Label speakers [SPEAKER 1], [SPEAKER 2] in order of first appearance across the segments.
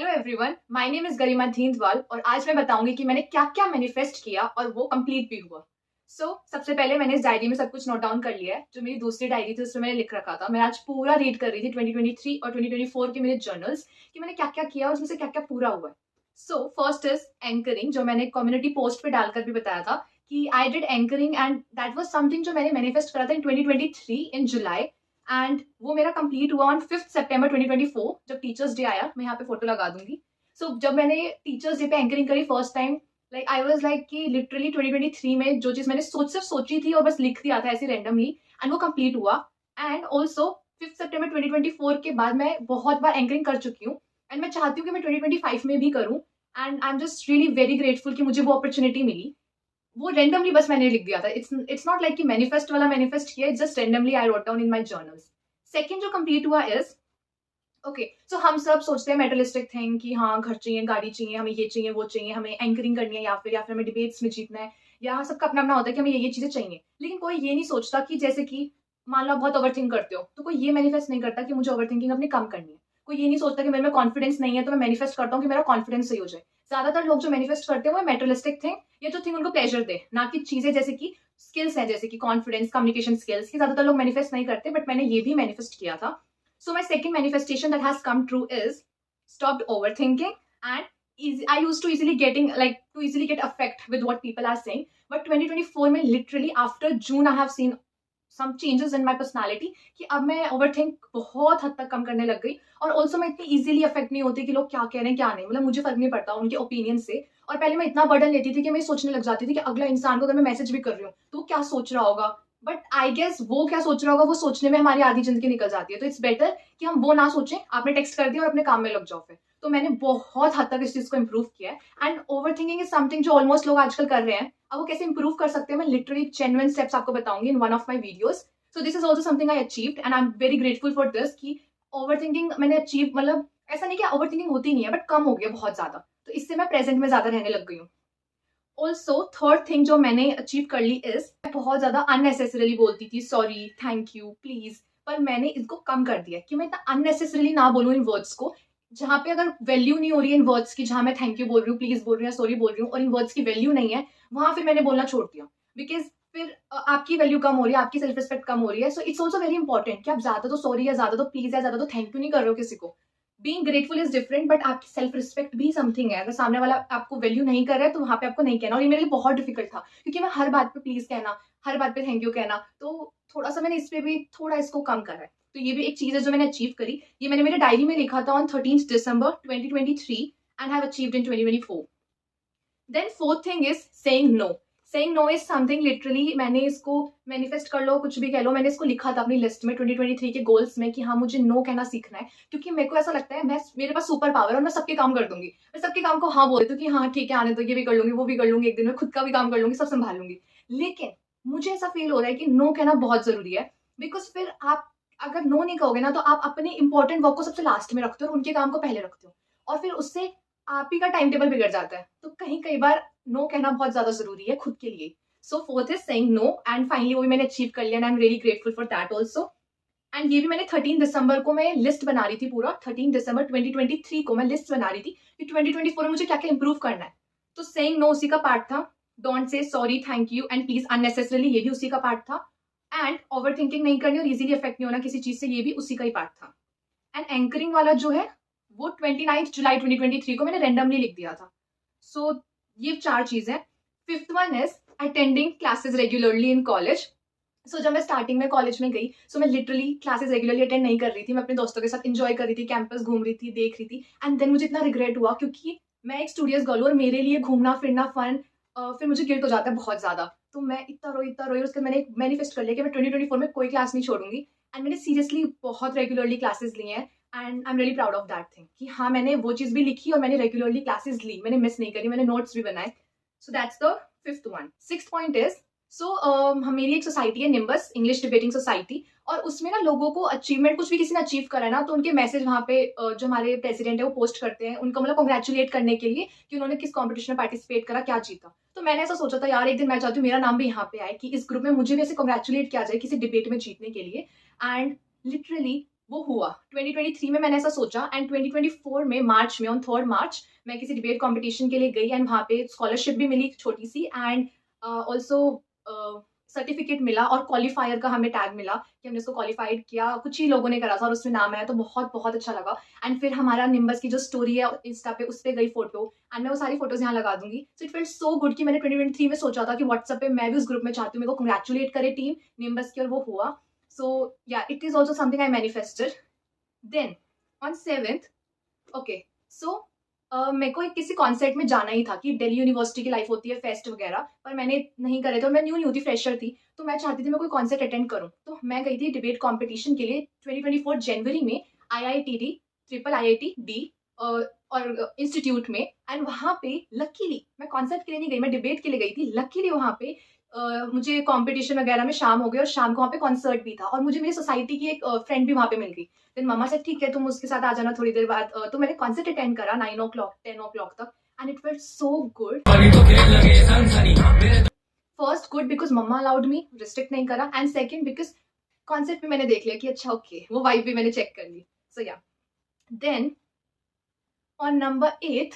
[SPEAKER 1] Hello everyone, my name is Garima Dhindwal और आज मैं बताऊंगी कि मैंने क्या क्या मैनिफेस्ट किया और वो कंप्लीट भी हुआ। सबसे पहले मैंने इस डायरी में सब कुछ नोट डाउन कर लिया है। जो मेरी दूसरी डायरी थी उसमें मैंने लिख रखा था। मैं आज पूरा रीड कर रही थी 2023 और 2024 के मेरे जर्नल्स कि मैंने क्या क्या किया और उसमें से क्या क्या पूरा हुआ है। फर्स्ट इज एंकरिंग, जो मैंने कम्युनिटी पोस्ट पे डालकर भी बताया था कि I did anchoring and that was something जो मैंने मैनिफेस्ट करा था इन 2023 इन जुलाई। एंड वो मेरा कंप्लीट हुआ ऑन 5 सितंबर 2024 जब टीचर्स डे आया। मैं यहाँ पे फोटो लगा दूंगी। जब मैंने टीचर्स डे पे एंकरिंग करी first time, like I was like कि लिटरली 2023 में जो चीज मैंने सिर्फ सोची थी और बस लिख दिया था ऐसे रैंडमली, एंड वो कंप्लीट हुआ। एंड ऑल्सो 5 सितंबर 2024 के बाद मैं बहुत बार एंकरिंग कर चुकी हूँ एंड मैं चाहती हूँ कि मैं 2025 में भी करूँ। And I am just really very grateful कि मुझे वो अपॉर्चुनिटी मिली। वो रेंडमली बस मैंने लिख दिया था। इट्स नॉट लाइक कि मैनिफेस्ट वाला मैनिफेस्ट किया, it's just randomly I wrote down in my journals. Second जो कंप्लीट हुआ इज ओके। सो हम सब सोचते हैं मेटलिस्टिक थिंग कि हाँ घर चाहिए, गाड़ी चाहिए, हमें ये चाहिए, वो चाहिए, हमें एंकरिंग करनी है या फिर हमें डिबेट्स में जीतना है, या सबका अपना अपना होता है कि हमें ये चीजें चाहिए। लेकिन कोई ये नहीं सोचता कि जैसे कि मान लो आप बहुत ओवर थिंक करते हो तो कोई ये मैनिफेस्ट नहीं करता कि मुझे ओवर थिंकिंग अपनी कम करनी है। कोई ये नहीं सोचता कि मेरे में कॉन्फिडेंस नहीं है तो मैं मैनिफेस्ट करता हूँ कि मेरा कॉन्फिडेंस सही हो जाए। ज्यादातर लोग जो मैनिफेस्ट करते हैं वो मेटलिस्टिक थिंग, या जो थिंग उनको प्लेजर दे, ना कि चीजें जैसे कि स्किल्स है, जैसे कि कॉन्फिडेंस, कम्युनिकेशन स्किल्स की ज्यादातर लोग मैनिफेस्ट नहीं करते, बट मैंने ये भी मैनिफेस्ट किया था। So my second manifestation that has come true is stopped overthinking and I used to easily get affect with what people are saying. But 2024 में literally after June I have seen some changes in my personality कि अब मैं overthink बहुत हद तक कम करने लग गई। और also मैं इतनी easily affect नहीं होती कि लोग क्या कह रहे हैं क्या नहीं, मतलब मुझे फर्क नहीं पड़ता उनके ओपिनियन से। और पहले मैं इतना बर्डन लेती थी कि मैं सोचने लग जाती थी कि अगला इंसान को अगर मैं मैसेज भी कर रही हूँ तो क्या सोच रहा होगा। बट आई गेस वो क्या सोच रहा होगा वो सोचने में हमारी आधी जिंदगी निकल जाती है। तो इट्स बेटर कि हम वो ना सोचें, आपने टेक्स्ट कर दिया और अपने काम में लग जाओ फिर। तो मैंने बहुत हद तक इस चीज को इम्प्रूव किया है। And over thinking is something जो ऑलमोस्ट लोग आजकल कर रहे हैं। अब वो कैसे इंप्रूव कर सकते हैं मैं लिटरली जेन्युइन स्टेप्स आपको बताऊंगी in one of my videos. So this is also something I achieved and I am very grateful for this कि ओवर थिंकिंग मैंने अचीव, मतलब ऐसा नहीं कि ओवर थिंकिंग होती नहीं है बट कम हो गया बहुत ज्यादा। तो इससे मैं प्रेजेंट में ज्यादा रहने लग गई हूँ। ऑल्सो थर्ड थिंग जो मैंने अचीव कर ली इज मैं बहुत ज्यादा अननेसेसरली बोलती थी सॉरी, थैंक यू, प्लीज। पर मैंने इसको कम कर दिया कि मैं इतना अननेसेसरली ना बोलूं इन वर्ड्स को। जहां पे अगर वैल्यू नहीं हो रही है इन वर्ड्स की, जहां मैं थैंक यू बोल रही हूँ, प्लीज बोल रही हूँ, सॉरी बोल रही हूँ और इन वर्ड्स की वैल्यू नहीं है, वहां फिर मैंने बोलना छोड़ दिया। बिकॉज फिर आपकी वैल्यू कम हो रही है, आपकी सेल्फ रिस्पेक्ट कम हो रही है। So it's also very important कि आप ज्यादा तो सॉरी या ज्यादा तो प्लीज या ज्यादा तो थैंक यू नहीं कर रहे हो किसी को। Being grateful is different, but आपकी सेल्फ रिस्पेक्ट भी समथिंग है। अगर सामने वाला आपको वैल्यू नहीं कर रहा है तो वहां पे आपको नहीं कहना। और ये मेरे लिए बहुत डिफिकल्ट था क्योंकि मैं हर बात पे प्लीज कहना, हर बात पे थैंक यू कहना, तो थोड़ा सा मैंने इस पे भी थोड़ा इसको कम करा है। तो ये भी एक चीज है जो मैंने अचीव करी। ये मैंने मेरे डायरी में लिखा था on 13 December 2023 and have achieved in 2024। Then fourth thing is saying no. Saying no is something literally मैंने इसको मैनिफेस्ट कर लो, कुछ भी कह लो, मैंने इसको लिखा था अपनी लिस्ट में 2023 के गोल्स में कि हाँ मुझे नो कहना सीखना है। क्योंकि मेरे को ऐसा लगता है मैं, मेरे पास सुपर पावर और मैं सबके काम कर दूंगी। मैं सबके काम को हाँ बोल देती हूँ कि हाँ ठीक है आने दो, ये भी कर लूंगी, वो भी कर लूंगी, एक दिन में खुद का भी काम कर लूंगी, सब संभाल लूंगी। लेकिन मुझे ऐसा फील हो रहा है कि नो कहना बहुत जरूरी है। बिकॉज फिर आप अगर नो नहीं कहोगे ना तो आप अपने इंपॉर्टेंट वर्क को सबसे लास्ट में रखते हो और उनके काम को पहले रखते हो, और फिर उससे आप ही का टाइम टेबल बिगड़ जाता है। तो कई बार नो कहना बहुत ज्यादा जरूरी है खुद के लिए। So fourth is saying no and finally वो भी मैंने अचीव कर लिया and I am really grateful for that also. And ये भी मैंने 13 दिसंबर को मैं लिस्ट बना रही थी, पूरा 13 दिसंबर 2023 को मैं लिस्ट बना रही थी कि 2024 में मुझे क्या क्या इंप्रूव करना है। तो सेइंग नो उसी का पार्ट था। Don't say sorry, thank you and please unnecessarily, ये भी उसी का पार्ट था। एंड ओवर थिंकिंग नहीं करनी और इजीली अफेक्ट नहीं होना किसी चीज से, ये भी उसी का ही पार्ट था। एंड एंकरिंग वाला जो है वो 29 जुलाई 2023 को मैंने रेंडमली लिख दिया था। ये 4 चीज है। Fifth one is attending classes regularly in college. जब मैं स्टार्टिंग में कॉलेज में गई मैं लिटरली क्लासेस रेगुलरली अटेंड नहीं कर रही थी। मैं अपने दोस्तों के साथ इंजॉय कर रही थी, कैंपस घूम रही थी, देख रही थी। एंड देन मुझे इतना रिग्रेट हुआ क्योंकि मैं एक स्टूडियस गर्ल हूँ और मेरे लिए घूमना फिरना फन, फिर मुझे गिल्ट हो जाता है बहुत ज्यादा। तो मैं इतना रोई उसके मैंने मैनिफेस्ट कर लिया कि मैं 2024 में कोई क्लास नहीं छोड़ूंगी। एंड मैंने सीरियसली बहुत रेगुलरली क्लासेस ली हैं and I am really proud of that thing कि हाँ मैंने वो चीज भी लिखी और मैंने रेगुलरली क्लासेस ली, मैंने मिस नहीं करी, मैंने नोट्स भी बनाए। So that's the fifth one. Sixth point is मेरी एक सोसाइटी है निम्बस इंग्लिश डिबेटिंग सोसाइटी, और उसमें ना लोगों को अचीवमेंट कुछ भी किसी ने अचीव करा है ना तो उनके मैसेज वहाँ पे जो हमारे प्रेसिडेंट है वो पोस्ट करते हैं उनको, मतलब कॉन्ग्रेचुलेट करने के लिए कि उन्होंने किस कॉम्पिटिशन में पार्टिसिपेट करा, क्या जीता। तो मैंने ऐसा सोचा था यार एक दिन मैं चाहती हूँ मेरा नाम भी यहाँ पे आए कि इस ग्रुप में मुझे भी ऐसे कॉन्ग्रेचुलेट किया जाए किसी डिबेट में जीतने के लिए। एंड लिटरली वो हुआ 2023 में। मैंने ऐसा सोचा एंड 2024 में मार्च में ऑन 3 मार्च मैं किसी डिबेट कंपटीशन के लिए गई एंड वहाँ पे स्कॉलरशिप भी मिली छोटी सी एंड ऑल्सो सर्टिफिकेट मिला और क्वालिफायर का हमें टैग मिला कि हमने उसको क्वालिफाइड किया। कुछ ही लोगों ने करा था और उसमें नाम आया तो बहुत बहुत अच्छा लगा। एंड फिर हमारा निम्बस की जो स्टोरी है इंस्टा पे उस पर गई फोटो एंड मैं वो सारी फोटोज यहाँ लगा दूंगी। So it felt so good कि मैंने 2023 में सोचा था कि व्हाट्सएप पे मैं भी उस ग्रुप में चाहती हूँ, मेरे को कंग्रेचुलेट करे टीम निम्बस की, और वो हुआ। सो या it is also something I manifested. Then on 7th, okay, so मेरे को एक किसी कॉन्सर्ट में जाना ही था कि दिल्ली यूनिवर्सिटी की लाइफ होती है फेस्ट वगैरह, पर मैंने नहीं करे थे और मैं न्यू न्यू थी, फ्रेशर थी, तो मैं चाहती थी मैं कोई कॉन्सर्ट अटेंड करूं। तो मैं गई थी डिबेट कंपटीशन के लिए 2024 जनवरी में IITD ट्रिपल IIT डी और इंस्टीट्यूट में। एंड वहाँ पे लकीली मैं कॉन्सर्ट के लिए नहीं गई, मैं डिबेट के लिए गई थी। लकीली वहाँ पे मुझे कंपटीशन वगैरह में शाम हो गई और शाम को वहाँ पे कॉन्सर्ट भी था और मुझे मेरी सोसाइटी की एक फ्रेंड भी वहाँ पे मिल गई। फिर मम्मा से ठीक है तुम उसके साथ आ जाना थोड़ी देर बाद। तो मैंने कॉन्सर्ट अटेंड करा 9 o'clock 10 o'clock तक and it felt so good. First good because mumma allowed me, restrict नहीं करा, एंड सेकंड बिकॉज कॉन्सर्ट भी मैंने देख लिया कि अच्छा ओके वो वाइब भी मैंने चेक कर ली। सो या देन ऑन नंबर 8,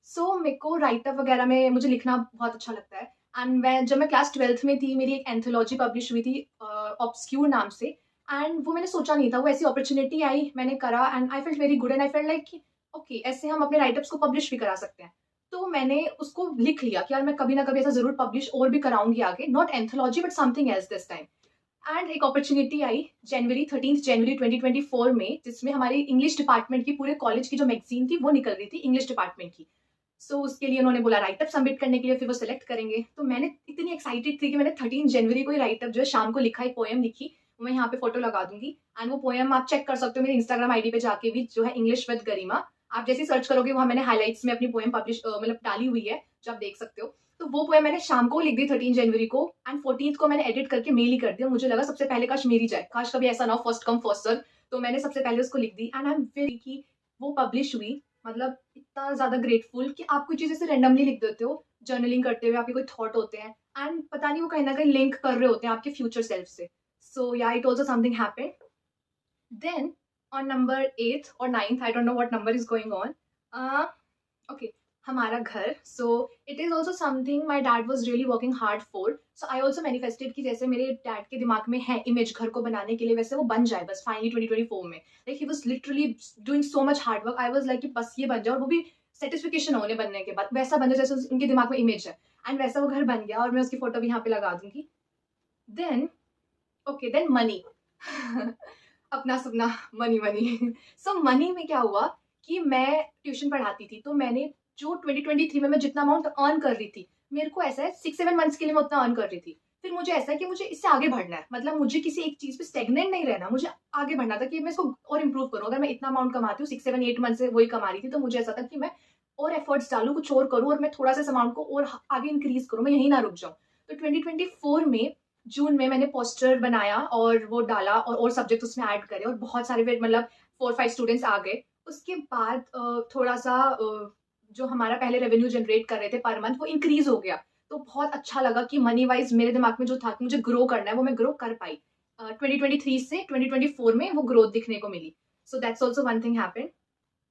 [SPEAKER 1] सो मेरे को राइटअप वगैरह में मुझे लिखना बहुत अच्छा लगता है। एंड जब मैं क्लास 12th में थी मेरी एक एंथोलॉजी पब्लिश हुई थी ऑब्सक्यूर नाम से, एंड वो मैंने सोचा नहीं था, वो ऐसी अपॉर्चुनिटी आई, मैंने करा and I felt very good and I felt like कि ओके ऐसे हम अपने राइटअप्स को पब्लिश भी करा सकते हैं। तो मैंने उसको लिख लिया कि यार मैं कभी ना कभी ऐसा जरूर पब्लिश और भी कराऊंगी आगे, not anthology but something else this time. And एक अपॉर्चुनिटी आई 13 जनवरी 2024 में, जिसमें हमारी इंग्लिश डिपार्टमेंट की पूरे कॉलेज की जो मैगजीन थी वो निकल रही थी इंग्लिश डिपार्टमेंट की। सो उसके लिए उन्होंने बोला राइटअप सबमिट करने के लिए, फिर वो सिलेक्ट करेंगे। तो मैंने इतनी एक्साइटेड थी कि मैंने 13 जनवरी को ही राइटअप जो है शाम को लिखा, एक पोएम लिखी, मैं यहाँ पे फोटो लगा दूंगी एंड वो पोएम आप चेक कर सकते हो मेरे इंस्टाग्राम आईडी पे जाके भी, जो है इंग्लिश विद गरिमा। आप जैसे सर्च करोगे वहाँ मैंने हाईलाइट्स में अपनी पोएम पब्लिश मतलब डाली हुई है जो आप देख सकते हो। तो वो पोएम मैंने शाम को लिख दी 13 जनवरी को एंड 14th को मैंने एडिट करके मेल ही कर दिया। मुझे लगा सबसे पहले काश मेरी जाए, काश कभी ऐसा ना हो फर्स्ट कम फर्स्ट सर्व। तो मैंने सबसे पहले उसको लिख दी एंड आई एम वेरी की वो पब्लिश हुई। मतलब इतना ज्यादा ग्रेटफुल कि आप कोई चीज ऐसे रैंडमली लिख देते हो जर्नलिंग करते हुए, आपके कोई थॉट होते हैं एंड पता नहीं वो कहीं ना कहीं लिंक कर रहे होते हैं आपके फ्यूचर सेल्फ से। सो या it also something happened. Then on number 8th और 9th, I don't know what number is going on, okay, हमारा घर। So it is also something my dad was really working hard for. So I also manifested कि जैसे मेरे dad के दिमाग में है इमेज घर को बनाने के लिए, वैसे वो बन जाए बस फाइनली 2024 में। Like he was literally doing so much hard work. I was like कि बस ये बन जाए और वो भी सेटिस्फिकेशन होने बनने के बाद वैसा बन जाए जैसे उनके दिमाग में इमेज है। एंड वैसा वो घर बन गया और मैं उसकी फोटो भी यहाँ पे लगा दूंगी। देन ओके, देन मनी अपना सपना मनी मनी। सो मनी में क्या हुआ कि मैं ट्यूशन पढ़ाती थी, तो मैंने जो 2023 में मैं जितना अमाउंट अर्न कर रही थी, मेरे को ऐसा है 6-7 मंथ्स के लिए मैं उतना अर्न कर रही थी। फिर मुझे ऐसा है कि मुझे इससे आगे बढ़ना है, मतलब मुझे किसी एक चीज पे स्टेगनेंट नहीं रहना, मुझे आगे बढ़ना था कि मैं इसको और इम्प्रूव करूँ। अगर मैं इतना अमाउंट कमाती हूँ 6-7-8 मंथ से वही कमा रही थी, तो मुझे ऐसा था कि मैं और एफर्ट्स डालूँ, कुछ और करूँ और मैं थोड़ा सा इस अमाउंट को और आगे इंक्रीज करूँ, मैं यहीं ना रुक जाऊँ। तो 2024 में जून में मैंने पोस्टर बनाया और वो डाला और सब्जेक्ट उसमें ऐड करे और बहुत सारे फिर मतलब 4-5 स्टूडेंट्स आ गए। उसके बाद थोड़ा सा जो हमारा पहले रेवेन्यू जनरेट कर रहे थे पर मंथ वो इंक्रीज हो गया। तो बहुत अच्छा लगा कि मनी वाइज मेरे दिमाग में जो था कि मुझे ग्रो करना है वो मैं ग्रो कर पाई। 2023 से 2024 में वो ग्रोथ दिखने को मिली। So that's also one thing happened.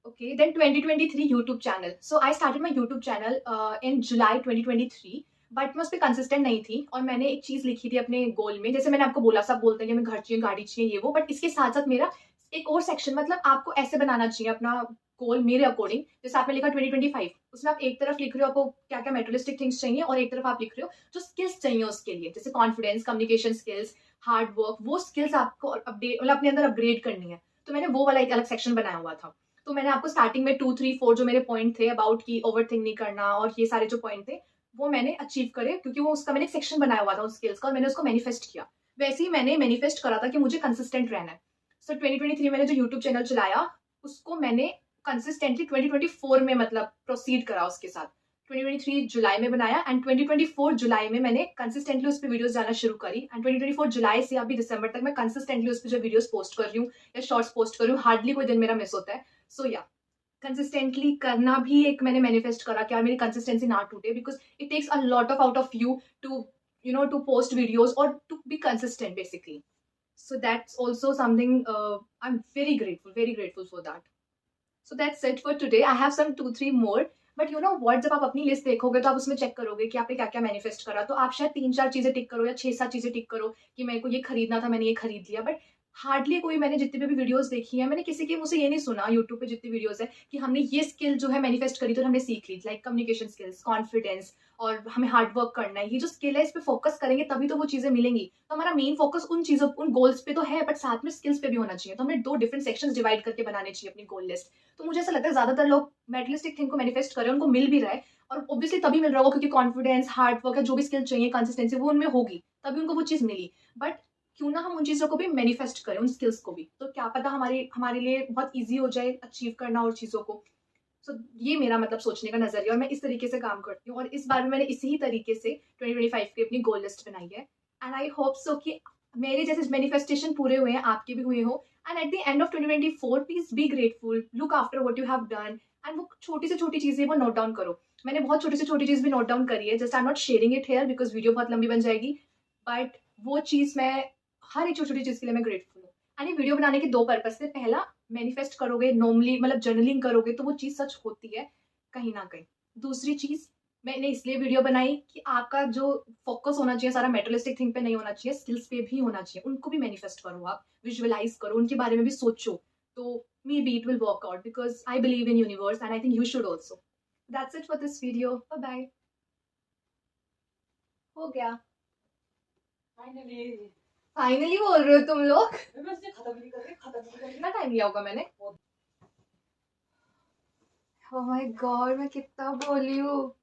[SPEAKER 1] Okay, then 2023 YouTube channel. So I started my YouTube channel in July 2023, but मैं उस पर कंसिस्टेंट नहीं थी और मैंने एक चीज लिखी थी अपने गोल में, जैसे मैंने आपको बोला सब बोलते हैं कि हमें घर चाहिए गाड़ी चाहिए ये वो, बट इसके साथ साथ मेरा एक और सेक्शन, मतलब आपको ऐसे बनाना चाहिए अपना गोल मेरे अकॉर्डिंग। जैसे आपने लिखा 2025, उसमें आप एक तरफ लिख रहे हो आपको क्या क्या मेटेरियलिस्टिक थिंग्स चाहिए और एक तरफ आप लिख रहे हो जो स्किल्स चाहिए उसके लिए, जैसे confidence, communication skills, hard work, वो स्किल्स आपको अपडेट मतलब अपने अंदर अपग्रेड करनी है। तो मैंने वो वाला एक अलग सेक्शन बनाया हुआ था। तो मैंने आपको स्टार्टिंग में 2, 3, 4 जो मेरे पॉइंट थे अबाउट की ओवर थिंक नहीं करना और ये सारे जो पॉइंट थे वो मैंने अचीव करे, क्योंकि वो उसका मैंने एक सेक्शन बनाया हुआ था उस स्किल्स का और मैंने उसको मैनिफेस्ट किया। वैसे ही मैंने मैनिफेस्ट करा था कि मुझे कंसिस्टेंट रहना है। सो 2023 मैंने जो यूट्यूब चैनल चलाया उसको मैंने कंसिस्टेंटली 2024 में मतलब प्रोसीड करा उसके साथ। 2023 जुलाई में बनाया एंड 2024 जुलाई में मैंने कंसिस्टेंटली उस पर वीडियोस जाना शुरू करी एंड 2024 जुलाई से अभी दिसंबर तक मैं कंसिस्टेंटली उस पर जो वीडियोस पोस्ट कर रही हूँ या शॉर्ट्स पोस्ट कर रही हूँ, हार्डली कोई दिन मेरा मिस होता है। सो या कंसिस्टेंटली करना भी एक मैंने मैनिफेस्ट करा कि यार मेरी कंसिस्टेंसी ना टूटे, because it takes a lot of out of you to to post videos और to be consistent basically. So that's also something I'm very grateful for that. So that's it for today. I have some 2-3 more. But you know what, जब आप अपनी list देखोगे तो आप उसमें check करोगे कि आपने क्या क्या मैनिफेस्ट करा, तो आप शायद 3-4 चीजें टिक करो या 6-7 चीजें टिक करो कि मेरे को ये खरीदना था, मैंने ये खरीद लिया। बट हार्डली कोई, मैंने जितनी भी वीडियोस देखी है, मैंने किसी के मुझे ये नहीं सुना यूट्यूब पे जितनी वीडियोस है कि हमने ये स्किल जो है मैनिफेस्ट करी तो हमने सीख ली, लाइक कम्युनिकेशन स्किल्स, कॉन्फिडेंस, और हमें हार्ड वर्क करना है। ये जो स्किल है इस पे फोकस करेंगे तभी तो वो चीजें मिलेंगी। तो हमारा मेन फोकस उन चीजों, उन गोल्स पे तो है, बट साथ में स्किल्स पे भी होना चाहिए। तो हमें 2 डिफरेंट सेक्शंस डिवाइड करके बनाने चाहिए अपनी गोल लिस्ट। तो मुझे ऐसा लगता है ज्यादातर लोग मेटलिस्टिक थिंग को मैनिफेस्ट कर रहे हैं, उनको मिल भी रहा है, और ऑब्वियसली तभी मिल रहा होगा क्योंकि कॉन्फिडेंस, हार्ड वर्क, जो भी स्किल चाहिए, कंसिस्टेंसी वो उनमें होगी, तभी उनको वो चीज मिली। बट क्यों ना हम उन चीजों को भी मैनिफेस्ट करें, उन स्किल्स को भी, तो क्या पता हमारे हमारे लिए बहुत ईजी हो जाए अचीव करना और चीजों को। ये मेरा मतलब सोचने का नजरिया, और मैं इस तरीके से काम करती हूँ, और इस बार में मैंने इसी ही तरीके से 2025 की अपनी गोल लिस्ट बनाई है। एंड आई होप सो कि मेरे जैसे मैनिफेस्टेशन पूरे हुए हैं, आपके भी हुए हो। And at the end of 2024 please be grateful, look after what you have done, and वो छोटी से छोटी चीजें वो नोट डाउन करो। मैंने बहुत छोटी से छोटी चीज भी नोट डाउन करी है, just I am not sharing it here because video बहुत लंबी बन जाएगी। बट वो चीज मैं, हर एक छोटी छोटी चीज के लिए मैं ग्रेटफुल हूँ। एंड ये वीडियो बनाने के 2 पर्पज थे। पहला, मैनिफेस्ट करोगे नॉर्मली, मतलब जर्नलिंग करोगे तो वो चीज सच होती है कहीं ना कहीं। दूसरी चीज, मैंने इसलिए वीडियो बनाई कि आपका जो फोकस होना चाहिए सारा मेटेरियलिस्टिक थिंग पे नहीं होना चाहिए, स्किल्स पे भी होना चाहिए। उनको भी मैनिफेस्ट करो, आप विजुअलाइज करो, उनके बारे में भी सोचो, तो maybe it will work out because I believe in universe and I think you should also. That's it for this video, bye bye. हो गया।
[SPEAKER 2] फाइनली
[SPEAKER 1] फाइनली बोल रहे हो तुम लोग?
[SPEAKER 2] मैं इससे खत्म नहीं कर रही, खत्म नहीं कर रही।
[SPEAKER 1] कितना टाइम लिया होगा मैंने? ओह माय गॉड, मैं कितना बोली हूँ।